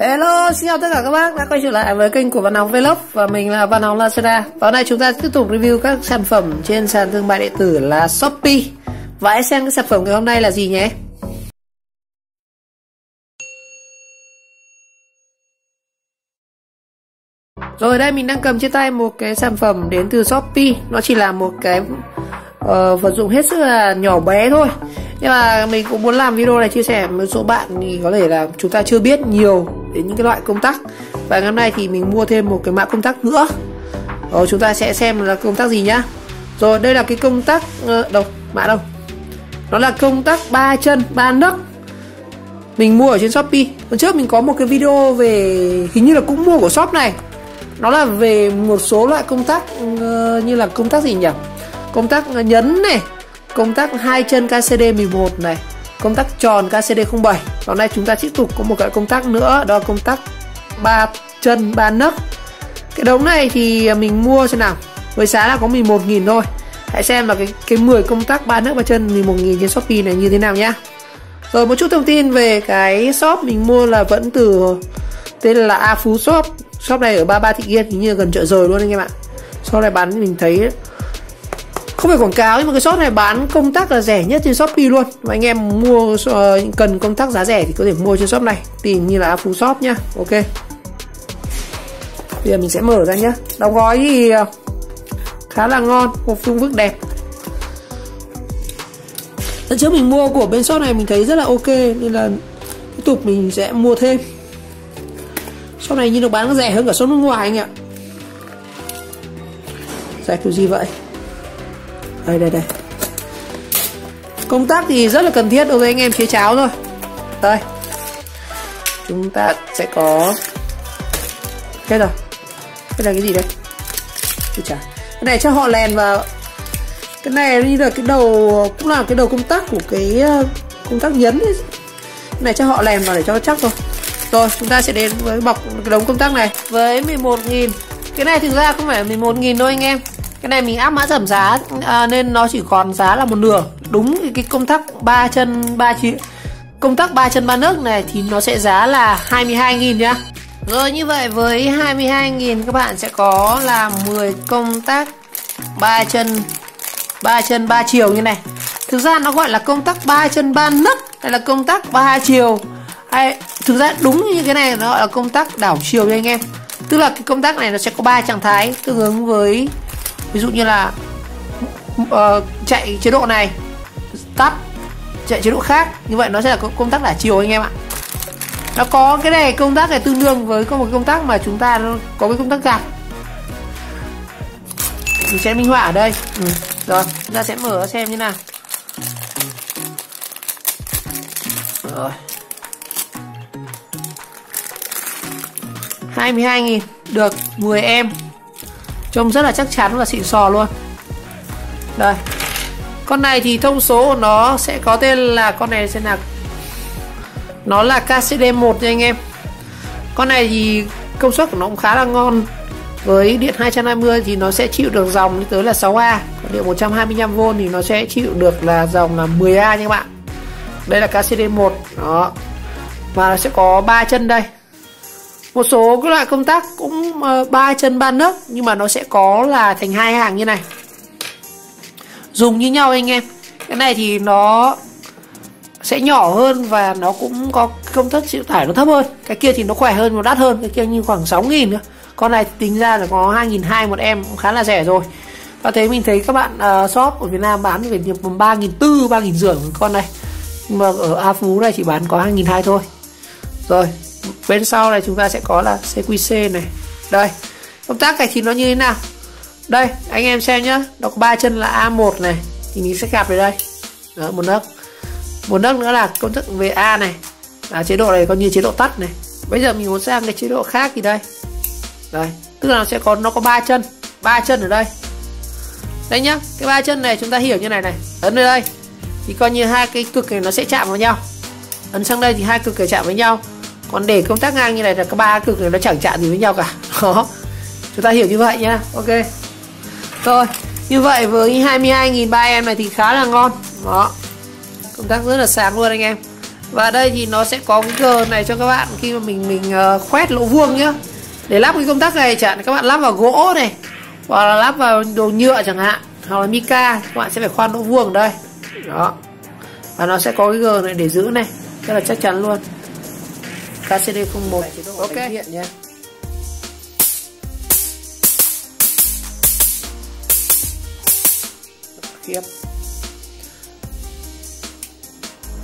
Hello, xin chào tất cả các bác đã quay trở lại với kênh của Văn Hóng Vlog và mình là Văn Hóng Lazada. Và hôm nay chúng ta tiếp tục review các sản phẩm trên sàn thương mại điện tử là Shopee. Và hãy xem cái sản phẩm ngày hôm nay là gì nhé. Rồi đây mình đang cầm trên tay một cái sản phẩm đến từ Shopee. Nó chỉ là một cái vật dụng hết sức là nhỏ bé thôi. Nhưng mà mình cũng muốn làm video này chia sẻ với một số bạn thì có thể là chúng ta chưa biết nhiều đến những cái loại công tắc. Và ngày hôm nay thì mình mua thêm một cái mã công tắc nữa. Rồi chúng ta sẽ xem là công tắc gì nhá. Rồi đây là cái công tắc mã đâu. Nó là công tắc 3 chân 3 nấc. Mình mua ở trên Shopee. Hôm trước mình có một cái video về, hình như là cũng mua của shop này. Nó là về một số loại công tắc như là công tắc gì nhỉ? Công tắc nhấn này, công tắc 2 chân KCD11 này, công tắc tròn KCD07. Hôm nay chúng ta tiếp tục có một cái công tắc nữa, đó là công tắc 3 chân 3 nấc. Cái đống này thì mình mua xem nào, với giá là có 11.000 thôi. Hãy xem là cái 10 công tắc 3 nấc 3 chân 11.000 trên Shopee này như thế nào nhá. Rồi một chút thông tin về cái shop mình mua là vẫn từ tên là A Phú Shop. Shop này ở 33 Thị Yên, hình như là gần chợ Rồi luôn anh em ạ. Shop này bán mình thấy không phải quảng cáo, nhưng mà cái shop này bán công tắc là rẻ nhất trên Shopee luôn. Và anh em mua cần công tắc giá rẻ thì có thể mua trên shop này, tìm như là A Phú Shop nhá. Ok, bây giờ mình sẽ mở ra nhá. Đóng gói thì khá là ngon, một phương vức đẹp. Lần trước mình mua của bên shop này mình thấy rất là ok, nên là tiếp tục mình sẽ mua thêm. Shop này như nó bán rẻ hơn cả shop nước ngoài anh ạ. Rẻ kiểu gì vậy? Đây. Công tắc thì rất là cần thiết đối với anh em chế cháo thôi. Đây, chúng ta sẽ có hết rồi. Cái này cái gì đây? Cái này cho họ lèn vào. Cái này như là cái đầu, cũng là cái đầu công tắc của cái công tắc nhấn ấy. Cái này cho họ lèn vào để cho nó chắc thôi. Rồi chúng ta sẽ đến với bọc cái đống công tắc này với 11.000. Cái này thực ra không phải 11.000 đâu anh em. Cái này mình áp mã giảm giá nên nó chỉ còn giá là một nửa. Đúng cái công tắc 3 chân 3 chiếc, công tắc 3 chân 3 nấc này thì nó sẽ giá là 22.000 nhá. Rồi như vậy với 22.000 các bạn sẽ có là 10 công tắc 3 chân 3 chiều như này. Thực ra nó gọi là công tắc 3 chân 3 nấc hay là công tắc 3 chiều, hay thực ra đúng như cái này nó gọi là công tắc đảo chiều nha anh em. Tức là cái công tắc này nó sẽ có 3 trạng thái tương ứng với, ví dụ như là chạy chế độ này, tắt, chạy chế độ khác. Như vậy nó sẽ là công tắc đảo chiều anh em ạ. Nó có cái này, công tắc này tương đương với có một công tắc mà chúng ta nó có cái công tắc gạt. Mình sẽ minh họa ở đây. Rồi chúng ta sẽ mở ra xem như nào. Rồi 22.000 được 10 em. Trông rất là chắc chắn và xịn sò luôn. Đây, con này thì thông số của nó sẽ có tên là, con này sẽ là, nó là KCD1 nha anh em. Con này thì công suất của nó cũng khá là ngon. Với điện 220 thì nó sẽ chịu được dòng tới là 6A. Còn điện 125V thì nó sẽ chịu được là dòng là 10A nha các bạn. Đây là KCD1 đó. Và nó sẽ có 3 chân đây. Một số các loại công tắc cũng 3 chân 3 nấc, nhưng mà nó sẽ có là thành 2 hàng như này, dùng như nhau anh em. Cái này thì nó sẽ nhỏ hơn và nó cũng có công tắc chịu tải nó thấp hơn. Cái kia thì nó khỏe hơn và đắt hơn. Cái kia như khoảng 6.000 nữa. Con này tính ra là có 2.200 một em, cũng khá là rẻ rồi. Và thế mình thấy các bạn shop ở Việt Nam bán về nhập 3.400, 3.500 con này. Nhưng mà ở A Phú này chỉ bán có 2.200 thôi. Rồi bên sau này chúng ta sẽ có là CQC này. Đây, công tắc này thì nó như thế nào. Đây anh em xem nhá. Nó có 3 chân là A1 này, thì mình sẽ gạt về đây. Đó, một nấc nữa là công tắc về A này. Chế độ này coi như chế độ tắt này. Bây giờ mình muốn sang cái chế độ khác thì đây. Đây, tức là nó có 3 chân ở đây. Đây nhá, cái 3 chân này chúng ta hiểu như này này. Ấn ở đây thì coi như hai cái cực này nó sẽ chạm vào nhau. Ấn sang đây thì hai cực này chạm với nhau. Còn để công tắc ngang như này là cái 3 cực này nó chẳng chạm gì với nhau cả. Đó, chúng ta hiểu như vậy nhá. Ok. Rồi, như vậy với 22.000 3 em này thì khá là ngon. Đó, công tắc rất là sáng luôn anh em. Và đây thì nó sẽ có cái cờ này cho các bạn khi mà mình khoét lỗ vuông nhá. Để lắp cái công tắc này chẳng các bạn lắp vào gỗ này, hoặc là lắp vào đồ nhựa chẳng hạn, hoặc là mica, các bạn sẽ phải khoan lỗ vuông ở đây. Đó. Và nó sẽ có cái gờ này để giữ này, rất là chắc chắn luôn. KCD01. Ok hiện nhé. Khiếp.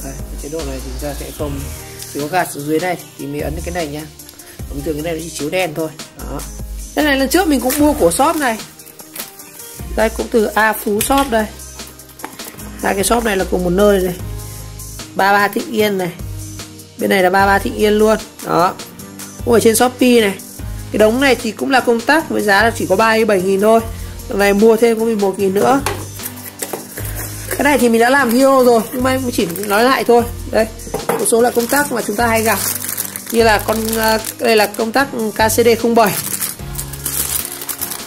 Đây, chế độ này thì chúng ta sẽ không chiếu gạt xuống dưới này thì mình ấn cái này nhá. Bình thường cái này chỉ chiếu đen thôi. Đó. Cái này lần trước mình cũng mua của shop này. Đây cũng từ A Phú Shop đây. Hai cái shop này là cùng một nơi này. 33 Thịnh Yên này. Bên này là 33 Thịnh Yên luôn. Đó. Cũng ở trên Shopee này. Cái đống này thì cũng là công tắc với giá là chỉ có 37.000 thôi. Lần này mua thêm có 11.000 nữa. Cái này thì mình đã làm video rồi, nhưng mà mình chỉ nói lại thôi. Đây, một số là công tắc mà chúng ta hay gặp. Như là đây là công tắc KCD07.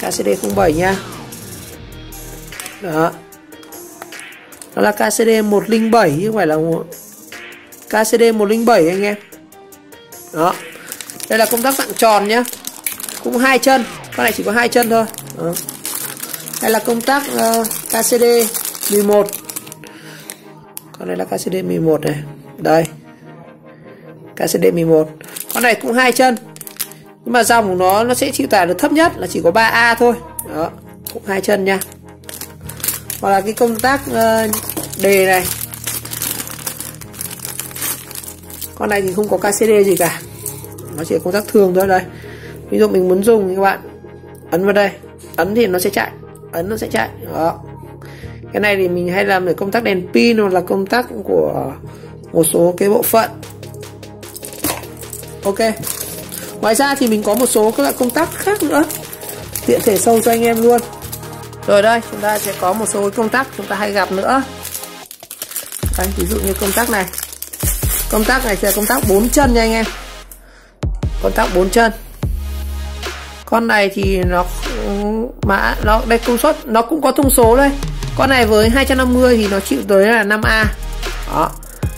KCD07 nha. Đó. Đó là KCD107 chứ không phải là KCD107 anh em. Đó. Đây là công tắc dạng tròn nhá. Cũng 2 chân, con này chỉ có 2 chân thôi. Đó. Đây là công tắc KCD11. Con này là KCD11 này. Đây. KCD11. Con này cũng 2 chân. Nhưng mà dòng của nó sẽ chịu tải được thấp nhất là chỉ có 3A thôi. Đó, cũng 2 chân nha. Hoặc là cái công tắc đề này. Con này thì không có KCD gì cả. Nó chỉ là công tắc thường thôi đây. Ví dụ mình muốn dùng thì các bạn ấn vào đây, ấn thì nó sẽ chạy, ấn nó sẽ chạy. Đó. Cái này thì mình hay làm để công tắc đèn pin hoặc là công tắc của một số cái bộ phận. Ok. Ngoài ra thì mình có một số các loại công tắc khác nữa, tiện thể sâu cho anh em luôn. Rồi đây, chúng ta sẽ có một số công tắc chúng ta hay gặp nữa. Đây, ví dụ như công tắc này. Công tắc này là công tắc 4 chân nha anh em. Công tắc 4 chân. Con này thì nó đây công suất nó cũng có thông số đây. Con này với 250 thì nó chịu tới là 5A. Đó.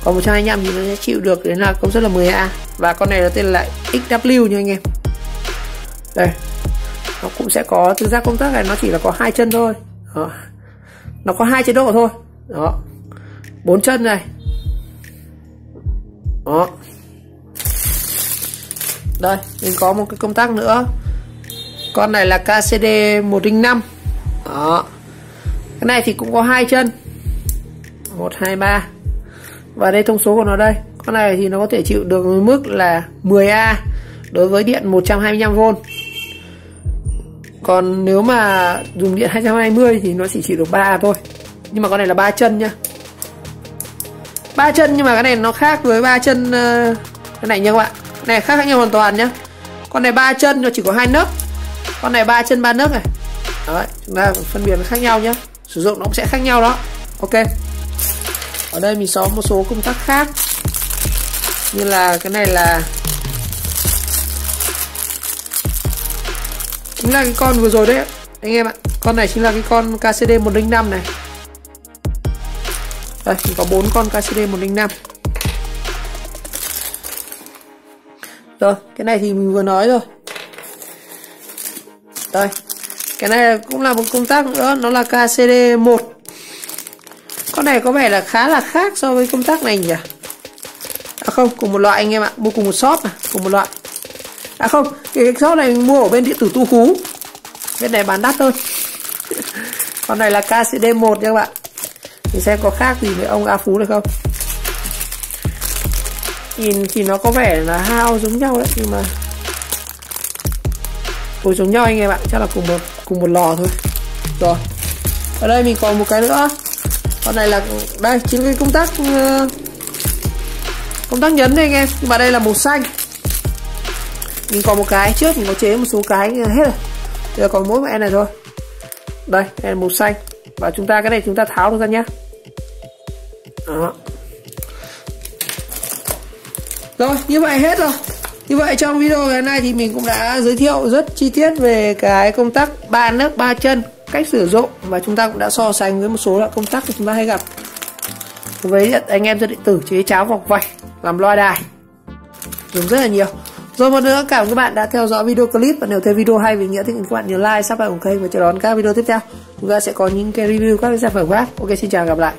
Còn 125 thì nó sẽ chịu được đến là công suất là 10A. Và con này nó tên là XW nha anh em. Đây. Nó cũng sẽ có, thực ra công tắc này nó chỉ là có 2 chân thôi. Đó. Nó có 2 chế độ thôi. Đó. 4 chân này. Đó. Đây, mình có một cái công tắc nữa. Con này là KCD105. Đó. Cái này thì cũng có 2 chân. 1, 2, 3. Và đây thông số của nó đây. Con này thì nó có thể chịu được mức là 10A đối với điện 125V. Còn nếu mà dùng điện 220 thì nó chỉ chịu được 3A thôi. Nhưng mà con này là 3 chân nhá. 3 chân nhưng mà cái này nó khác với 3 chân cái này nha các bạn. Cái này khác nhau hoàn toàn nhá. Con này 3 chân nó chỉ có 2 nấc. Con này 3 chân 3 nấc này. Đấy, chúng ta phân biệt nó khác nhau nhá. Sử dụng nó cũng sẽ khác nhau đó. Ok. Ở đây mình có một số công tắc khác. Như là cái này là chính là cái con vừa rồi đấy anh em ạ. Con này chính là cái con KCD105 này. Đây, mình có 4 con KCD105. Rồi, cái này thì mình vừa nói rồi. Đây. Cái này cũng là một công tắc nữa, nó là KCD1. Con này có vẻ là khá là khác so với công tắc này nhỉ? À không, cùng một loại anh em ạ, mua cùng một shop à, cùng một loại. À không, cái shop này mình mua ở bên điện tử Tu Phú. Bên này bán đắt hơn. Con này là KCD1 nha các bạn. Thì xem có khác gì với ông A Phú này không. Nhìn thì nó có vẻ là hao giống nhau đấy, nhưng mà ôi giống nhau anh em ạ, chắc là cùng một lò thôi. Rồi. Ở đây mình còn một cái nữa. Con này là đây chính cái công tắc nhấn đây anh em, nhưng mà đây là màu xanh. Mình còn một cái trước mình có chế một số cái hết rồi. Giờ còn mỗi một em này thôi. Đây, đây là màu xanh. Và cái này chúng ta tháo được ra nhá. Đó. Rồi, như vậy hết rồi. Như vậy trong video ngày nay thì mình cũng đã giới thiệu rất chi tiết về cái công tắc 3 nấc 3 chân, cách sử dụng, và chúng ta cũng đã so sánh với một số loại công tắc mà chúng ta hay gặp với anh em dân điện tử chế cháo vọc vạch làm loa đài, dùng rất là nhiều. Rồi một nữa cảm ơn các bạn đã theo dõi video clip, và nếu thấy video hay về nghĩa thì các bạn nhớ like, subscribe ủng kênh và chờ đón các video tiếp theo. Chúng ta sẽ có những cái review các sản phẩm khác. Ok, xin chào, gặp lại.